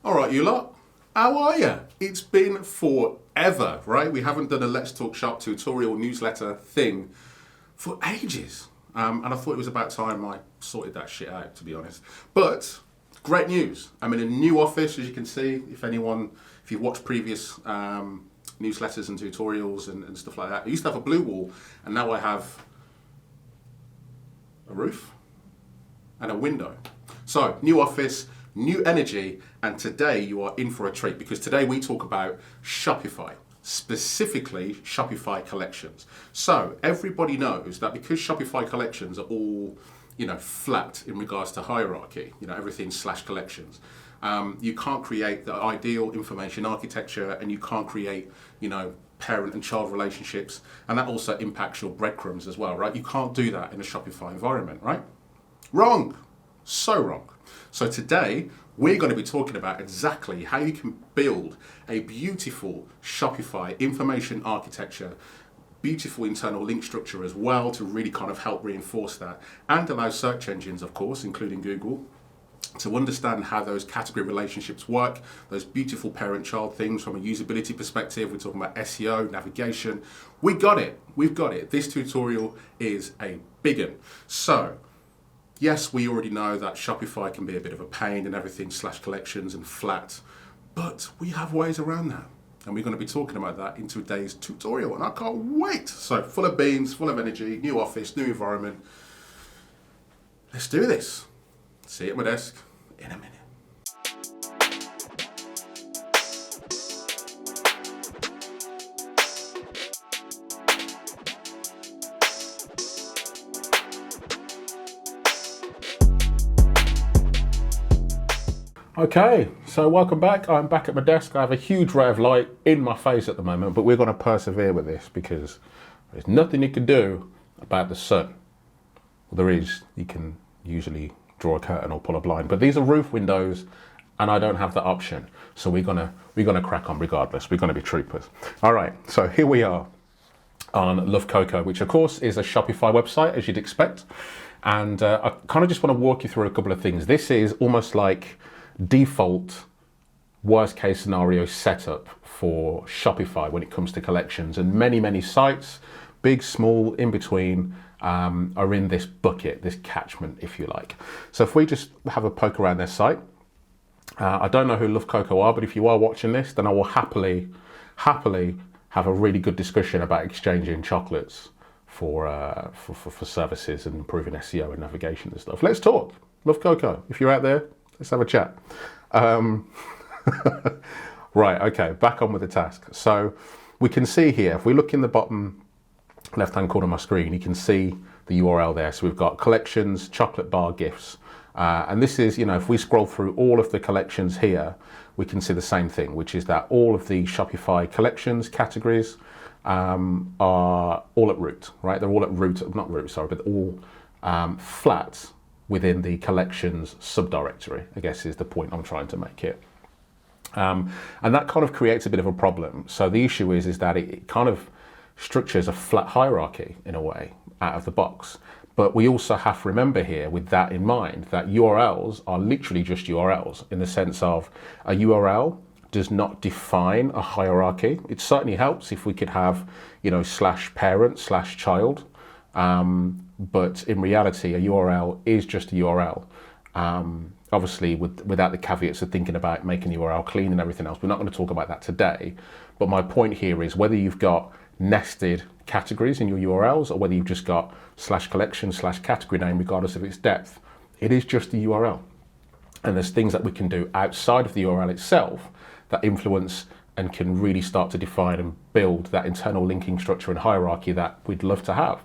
All right, you lot. How are you? It's been forever, right? We haven't done a Let's Talk Shop tutorial newsletter thing for ages. And I thought it was about time I sorted that shit out, to be honest. But great news. I'm in a new office, as you can see. If you've watched previous newsletters and tutorials and stuff like that. I used to have a blue wall, and now I have a roof and a window. So, new office, new energy, and today you are in for a treat because today we talk about Shopify, specifically Shopify collections. So everybody knows that because Shopify collections are all, flat in regards to hierarchy, everything / collections. You can't create the ideal information architecture, and you can't create, parent and child relationships, and that also impacts your breadcrumbs as well, right? You can't do that in a Shopify environment, right? Wrong. So wrong. So today, we're going to be talking about exactly how you can build a beautiful Shopify information architecture, beautiful internal link structure as well to really kind of help reinforce that and allow search engines, of course, including Google, to understand how those category relationships work, those beautiful parent-child things from a usability perspective. We're talking about SEO, navigation. We got it. We've got it. This tutorial is a big one. So, yes, we already know that Shopify can be a bit of a pain and everything / collections and flat, but we have ways around that. And we're going to be talking about that in today's tutorial, and I can't wait. So full of beans, full of energy, new office, new environment. Let's do this. See you at my desk in a minute. Okay, so welcome back. I'm back at my desk. I have a huge ray of light in my face at the moment, but we're going to persevere with this because there's nothing you can do about the sun. Well, there is. You can usually draw a curtain or pull a blind, but these are roof windows, and I don't have that option. So we're gonna crack on regardless. We're gonna be troopers. All right. So here we are on Love Cocoa, which of course is a Shopify website, as you'd expect. And I kind of just want to walk you through a couple of things. This is almost like default worst case scenario setup for Shopify when it comes to collections, and many sites, big, small, in between, are in this bucket, this catchment, if you like. So if we just have a poke around their site, I don't know who Love Cocoa are, but if you are watching this, then I will happily have a really good discussion about exchanging chocolates for services and improving SEO and navigation and stuff. Let's talk. Love Cocoa, if you're out there, let's have a chat. Right, okay, back on with the task. So we can see here, if we look in the bottom left-hand corner of my screen, you can see the URL there. So we've got collections, chocolate bar, gifts. And this is, if we scroll through all of the collections here, we can see the same thing, which is that all of the Shopify collections, categories, are all at root, right? They're all at root, not root, sorry, but all flat within the collections subdirectory, I guess is the point I'm trying to make here. And that kind of creates a bit of a problem. So the issue is that it kind of structures a flat hierarchy in a way out of the box. But we also have to remember here, with that in mind, that URLs are literally just URLs in the sense of a URL does not define a hierarchy. It certainly helps if we could have, /parent /child. But in reality, a URL is just a URL. Obviously, without the caveats of thinking about making URL clean and everything else. We're not going to talk about that today. But my point here is whether you've got nested categories in your URLs or whether you've just got /collection /category name, regardless of its depth, it is just the URL. And there's things that we can do outside of the URL itself that influence and can really start to define and build that internal linking structure and hierarchy that we'd love to have.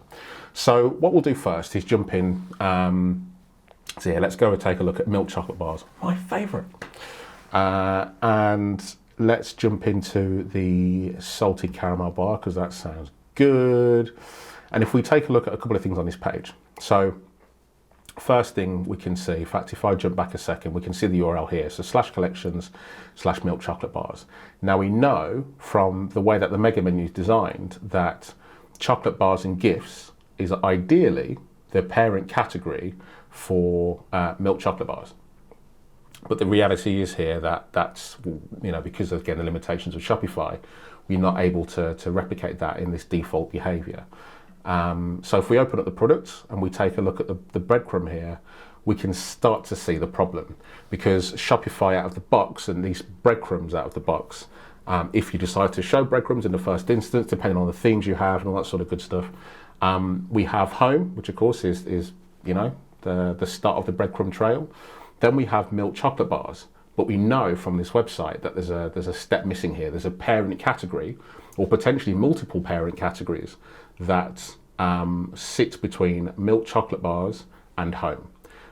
So what we'll do first is jump in. So yeah, let's go and take a look at milk chocolate bars, my favourite. And let's jump into the salty caramel bar because that sounds good. And if we take a look at a couple of things on this page. So first thing we can see, in fact, if I jump back a second, we can see the URL here. So /collections /milk chocolate bars. Now we know from the way that the mega menu is designed that chocolate bars and gifts is ideally the parent category for milk chocolate bars. But the reality is here that's, because of, again, the limitations of Shopify, we're not able to replicate that in this default behavior. So if we open up the product and we take a look at the breadcrumb here, we can start to see the problem, because Shopify out of the box, and these breadcrumbs out of the box, if you decide to show breadcrumbs in the first instance, depending on the themes you have and all that sort of good stuff, we have home, which of course is the start of the breadcrumb trail. Then we have milk chocolate bars, but we know from this website that there's a step missing here. There's a parent category, or potentially multiple parent categories, that sit between milk chocolate bars and home.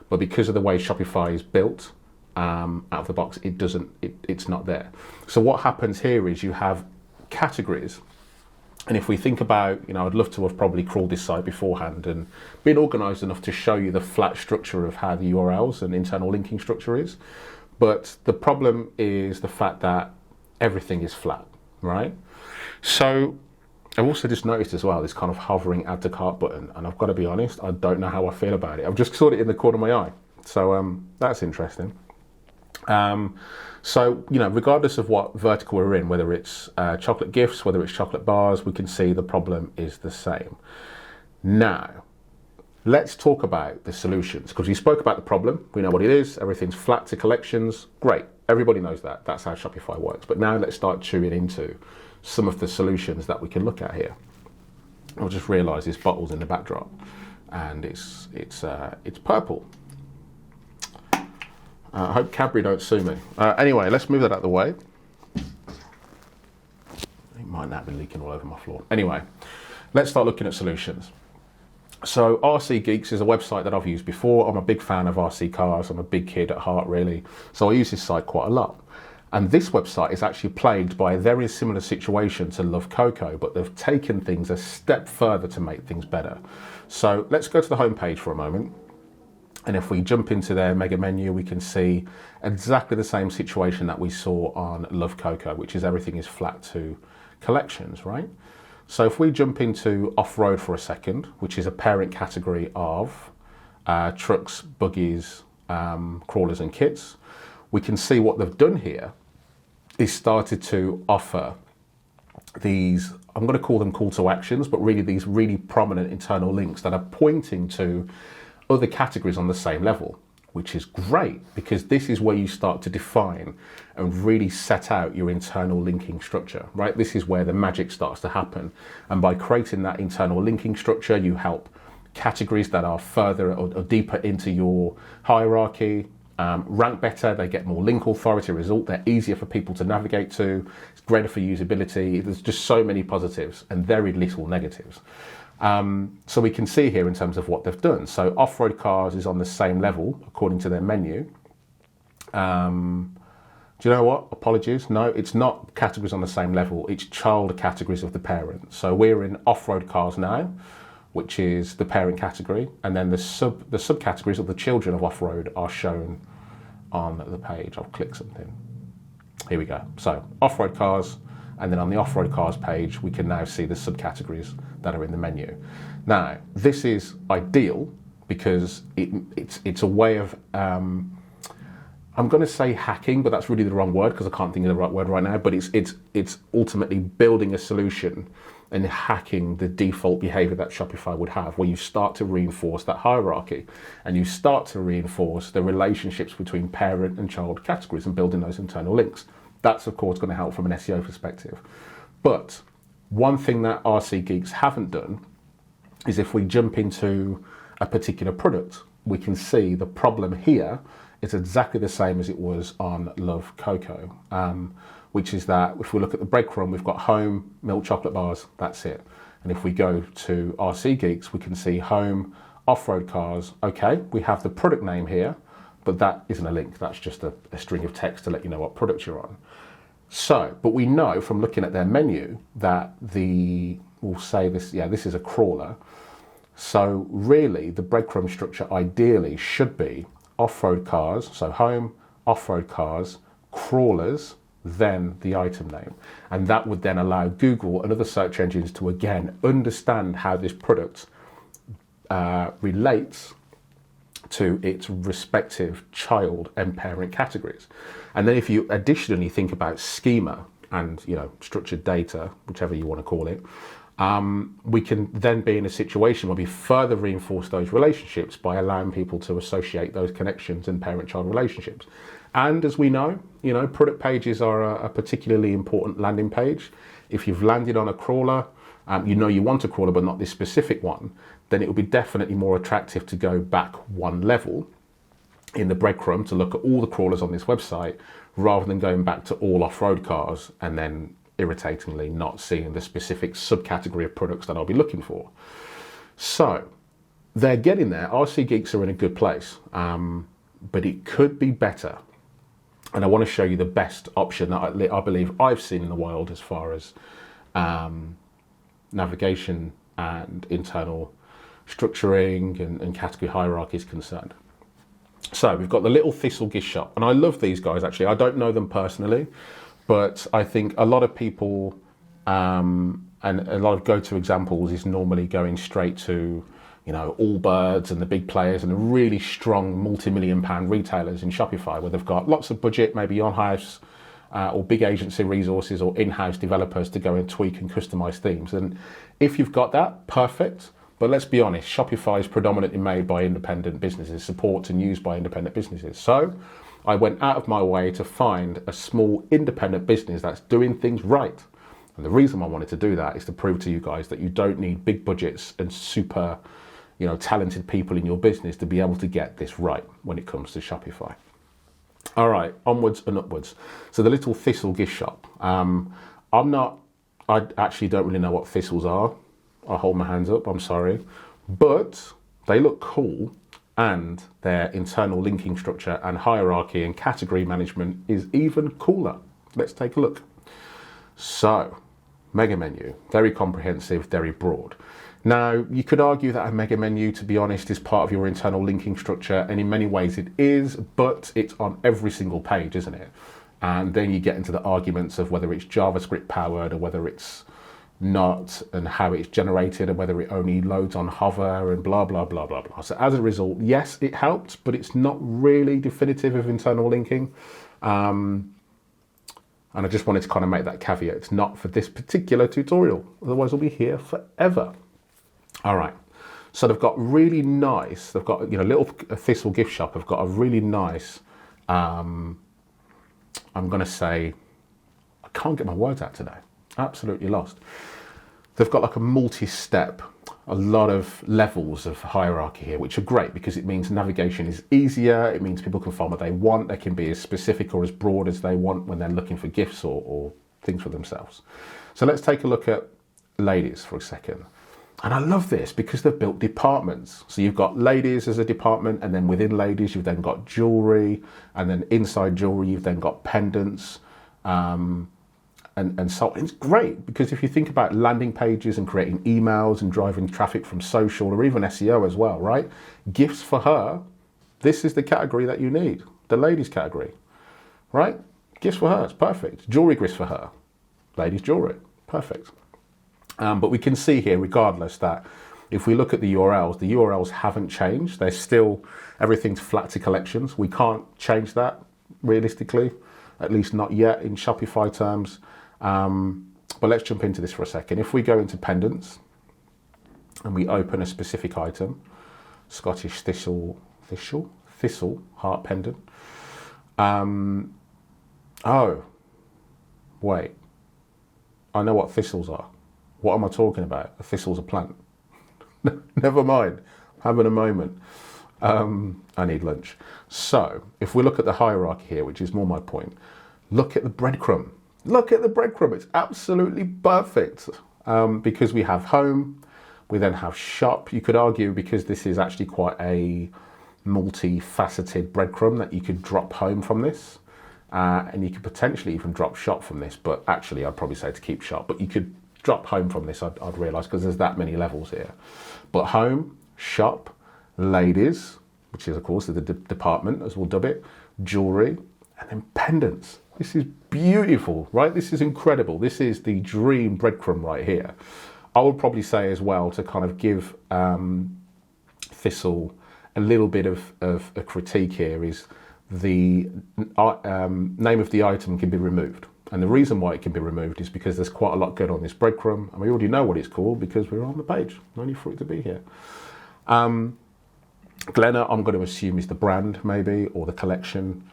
But because of the way Shopify is built out of the box, it's not there. So what happens here is you have categories. And if we think about, I'd love to have probably crawled this site beforehand and been organized enough to show you the flat structure of how the URLs and internal linking structure is. But the problem is the fact that everything is flat, right? So I've also just noticed as well this kind of hovering add to cart button, and I've got to be honest, I don't know how I feel about it. I've just saw it in the corner of my eye, so that's interesting. So regardless of what vertical we're in, whether it's chocolate gifts, whether it's chocolate bars, we can see the problem is the same. Now, let's talk about the solutions, because we spoke about the problem. We know what it is. Everything's flat to collections. Great. Everybody knows that. That's how Shopify works. But now let's start chewing into some of the solutions that we can look at here. I'll just realize this bottle's in the backdrop, and it's purple. I hope Cadbury don't sue me. Anyway, let's move that out of the way. It might not be leaking all over my floor. Anyway, let's start looking at solutions. So RC Geeks is a website that I've used before. I'm a big fan of RC cars. I'm a big kid at heart, really. So I use this site quite a lot. And this website is actually plagued by a very similar situation to Love Cocoa, but they've taken things a step further to make things better. So let's go to the homepage for a moment. And if we jump into their mega menu, we can see exactly the same situation that we saw on Love Cocoa, which is everything is flat to collections, right? So if we jump into off-road for a second, which is a parent category of trucks, buggies, crawlers and kits, we can see what they've done here is started to offer these, I'm going to call them call to actions, but really these really prominent internal links that are pointing to other categories on the same level, which is great, because this is where you start to define and really set out your internal linking structure, right? This is where the magic starts to happen. And by creating that internal linking structure, you help categories that are further or deeper into your hierarchy rank better. They get more link authority result. They're easier for people to navigate to. It's greater for usability. There's just so many positives and very little negatives. So we can see here in terms of what they've done. So off-road cars is on the same level according to their menu. Do you know what? Apologies. No, it's not categories on the same level. It's child categories of the parent. So we're in off-road cars now, which is the parent category, and then the subcategories of the children of off-road are shown on the page. I'll click something. Here we go. So off-road cars. And then on the off-road cars page, we can now see the subcategories that are in the menu. Now, this is ideal because it's a way of, I'm going to say hacking, but that's really the wrong word because I can't think of the right word right now, but it's ultimately building a solution and hacking the default behavior that Shopify would have, where you start to reinforce that hierarchy and you start to reinforce the relationships between parent and child categories and building those internal links. That's, of course, going to help from an SEO perspective. But one thing that RC Geeks haven't done is if we jump into a particular product, we can see the problem here is exactly the same as it was on Love Cocoa, which is that if we look at the breadcrumb, we've got home, milk chocolate bars, that's it. And if we go to RC Geeks, we can see home, off-road cars. Okay, we have the product name here, but that isn't a link. That's just a string of text to let you know what product you're on. So, but we know from looking at their menu that we'll say this, this is a crawler. So really the breadcrumb structure ideally should be off-road cars, so home, off-road cars, crawlers, then the item name. And that would then allow Google and other search engines to again understand how this product relates to its respective child and parent categories. And then if you additionally think about schema and structured data, whichever you want to call it, we can then be in a situation where we further reinforce those relationships by allowing people to associate those connections and parent-child relationships. And as we know, product pages are a particularly important landing page. If you've landed on a crawler, you want a crawler but not this specific one, then it will be definitely more attractive to go back one level in the breadcrumb to look at all the crawlers on this website rather than going back to all off-road cars and then irritatingly not seeing the specific subcategory of products that I'll be looking for. So they're getting there. RC Geeks are in a good place, but it could be better. And I want to show you the best option that I believe I've seen in the wild as far as navigation and internal structuring and category hierarchy is concerned. So we've got the little Thistle gift shop, and I love these guys actually. I don't know them personally, but I think a lot of people and a lot of go-to examples is normally going straight to Allbirds and the big players and the really strong multi-million pound retailers in Shopify where they've got lots of budget, maybe on-house or big agency resources or in-house developers to go and tweak and customize themes. And if you've got that, perfect. But let's be honest, Shopify is predominantly made by independent businesses, supported and used by independent businesses. So I went out of my way to find a small independent business that's doing things right. And the reason I wanted to do that is to prove to you guys that you don't need big budgets and super, talented people in your business to be able to get this right when it comes to Shopify. All right, onwards and upwards. So the little Thistle gift shop. I actually don't really know what thistles are. I'll hold my hands up, I'm sorry. But they look cool, and their internal linking structure and hierarchy and category management is even cooler. Let's take a look. So, mega menu, very comprehensive, very broad. Now, you could argue that a mega menu, to be honest, is part of your internal linking structure, and in many ways it is, but it's on every single page, isn't it? And then you get into the arguments of whether it's JavaScript powered or whether it's not, and how it's generated, and whether it only loads on hover and blah, blah, blah, blah, blah. So as a result, yes, it helped, but it's not really definitive of internal linking. And I just wanted to kind of make that caveat. It's not for this particular tutorial. Otherwise, we'll be here forever. All right. So they've got really nice, they've got, little Thistle gift shop. Have got a really nice, I'm going to say, I can't get my words out today. Absolutely lost. They've got like a multi-step, a lot of levels of hierarchy here, which are great because it means navigation is easier. It means people can find what they want. They can be as specific or as broad as they want when they're looking for gifts or things for themselves. So let's take a look at ladies for a second. And I love this because they've built departments. So you've got ladies as a department, and then within ladies, you've then got jewelry, and then inside jewelry, you've then got pendants, and so it's great because if you think about landing pages and creating emails and driving traffic from social or even SEO as well, right? Gifts for her, this is the category that you need, the ladies category, right? Gifts for her, it's perfect. Jewelry gifts for her, ladies jewelry, perfect. But we can see here, regardless, that if we look at the URLs haven't changed. They're still, everything's flat to collections. We can't change that realistically, at least not yet in Shopify terms. But let's jump into this for a second. If we go into pendants and we open a specific item, Scottish thistle heart pendant. Oh, wait. I know what thistles are. What am I talking about? A thistle's a plant. Never mind. Having a moment. I need lunch. So, if we look at the hierarchy here, which is more my point, look at the breadcrumb. Look at the breadcrumb. It's absolutely perfect because we have home, we then have shop. You could argue because this is actually quite a multifaceted breadcrumb that you could drop home from this. And you could potentially even drop shop from this, but actually I'd probably say to keep shop, but you could drop home from this, I'd realise, because there's that many levels here. But home, shop, ladies, which is of course the department as we'll dub it, jewellery, and then pendants. This is beautiful, right? This is incredible. This is the dream breadcrumb right here. I would probably say as well to kind of give Thistle a little bit of a critique here is the name of the item can be removed. And the reason why it can be removed is because there's quite a lot going on this breadcrumb, and we already know what it's called because we're on the page. No need for it to be here. Glenna, I'm going to assume, is the brand maybe, or the collection,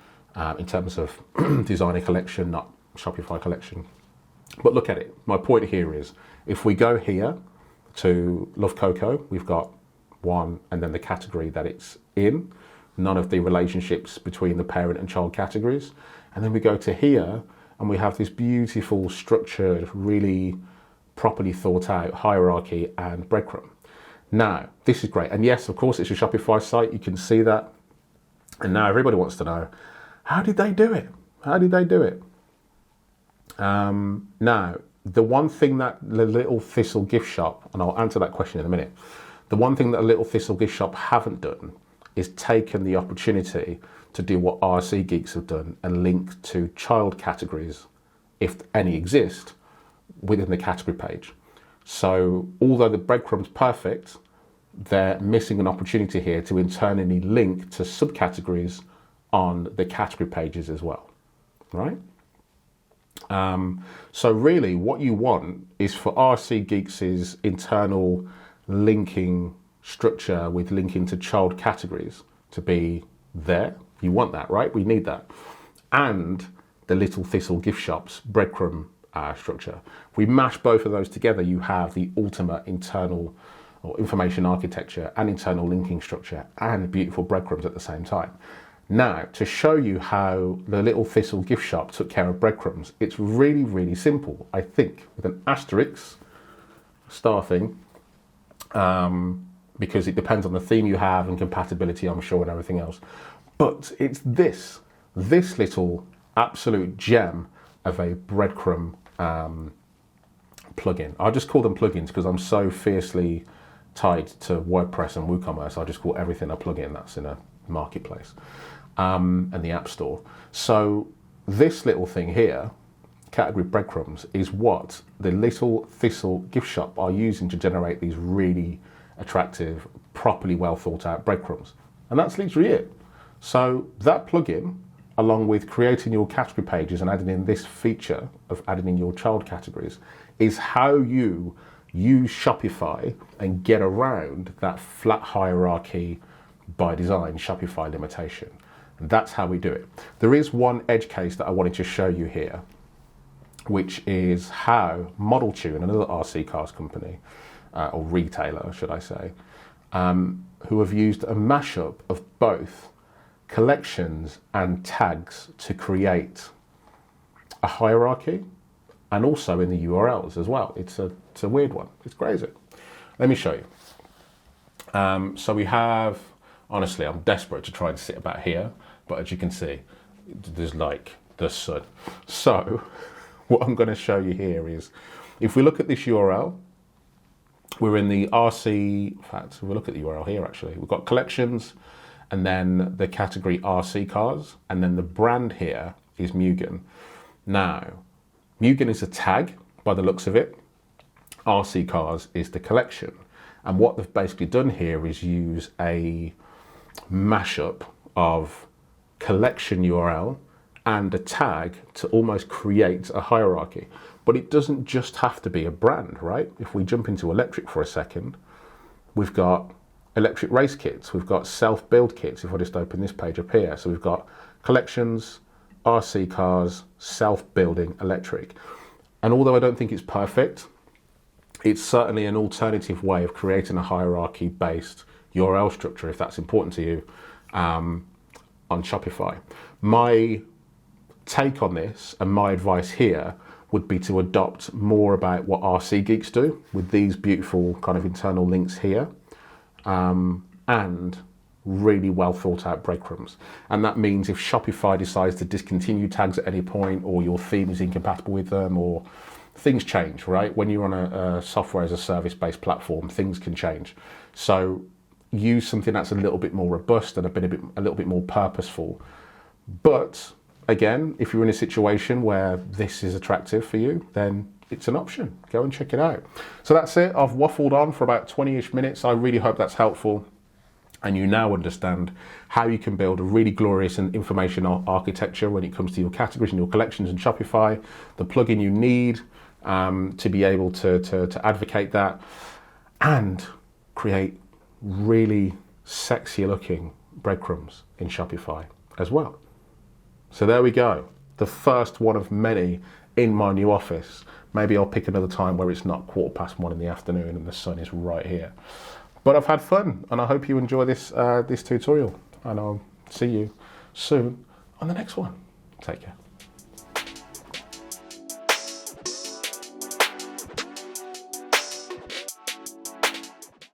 in terms of designer collection, not Shopify collection. But look at it. My point here is, if we go here to Love Cocoa, we've got one, and then the category that it's in, none of the relationships between the parent and child categories. And then we go to here, and we have this beautiful, structured, really properly thought out hierarchy and breadcrumb. Now, this is great. And yes, of course, it's a Shopify site. You can see that. And now everybody wants to know, how did they do it? How did they do it? Now, the one thing that the Little Thistle gift shop, and I'll answer that question in a minute, the one thing that Little Thistle gift shop haven't done is taken the opportunity to do what RC Geeks have done and link to child categories, if any exist, within the category page. So although the breadcrumb's perfect, they're missing an opportunity here to internally link to subcategories on the category pages as well, right? So really what you want is for RC Geeks' internal linking structure with linking to child categories to be there. You want that, right? We need that. And the Little Thistle gift shop's breadcrumb structure. If we mash both of those together, you have the ultimate internal or information architecture and internal linking structure and beautiful breadcrumbs at the same time. Now, to show you how the Little Thistle gift shop took care of breadcrumbs, it's really, really simple, I think, with an asterisk star thing, because it depends on the theme you have and compatibility, I'm sure, and everything else. But it's this little absolute gem of a breadcrumb plugin. I'll just call them plugins because I'm so fiercely tied to WordPress and WooCommerce. I'll just call everything a plugin that's in a marketplace and the App Store. So this little thing here, category breadcrumbs, is what the Little Thistle gift shop are using to generate these really attractive, properly well thought out breadcrumbs. And that's literally it. So that plugin, along with creating your category pages and adding in this feature of adding in your child categories, is how you use Shopify and get around that flat hierarchy by design Shopify limitation. And that's how we do it. There is one edge case that I wanted to show you here, which is how Model Tune, another RC cars company, or retailer, should I say, who have used a mashup of both collections and tags to create a hierarchy, and also in the URLs as well. It's a weird one. It's crazy. Let me show you. So we have, honestly, I'm desperate to try and sit about here, but as you can see, there's like the sun. So what I'm going to show you here is, if we look at this URL, we're in the RC, in fact, we'll look at the URL here actually. We've got collections, and then the category RC cars, and then the brand here is Mugen. Now, Mugen is a tag by the looks of it. RC cars is the collection. And what they've basically done here is use a mashup of collection URL and a tag to almost create a hierarchy. But it doesn't just have to be a brand, right? If we jump into electric for a second, we've got electric race kits, we've got self-build kits, if I just open this page up here. So we've got collections, RC cars, self-building, electric. And although I don't think it's perfect, it's certainly an alternative way of creating a hierarchy-based URL structure, if that's important to you, on Shopify. My take on this and my advice here would be to adopt more about what RC Geeks do with these beautiful kind of internal links here, and really well thought out breadcrumbs. And that means if Shopify decides to discontinue tags at any point, or your theme is incompatible with them, or things change, right? When you're on a software as a service based platform, things can change. So use something that's a little bit more robust and a little bit more purposeful. But again, if you're in a situation where this is attractive for you, then it's an option. Go and check it out. So that's it. I've waffled on for about 20-ish minutes. I really hope that's helpful. And you now understand how you can build a really glorious and information architecture when it comes to your categories and your collections in Shopify, the plugin you need to be able to advocate that, and create really sexy looking breadcrumbs in Shopify as well. So there we go. The first one of many in my new office. Maybe I'll pick another time where it's not 1:15 in the afternoon and the sun is right here. But I've had fun, and I hope you enjoy this this tutorial, and I'll see you soon on the next one. Take care.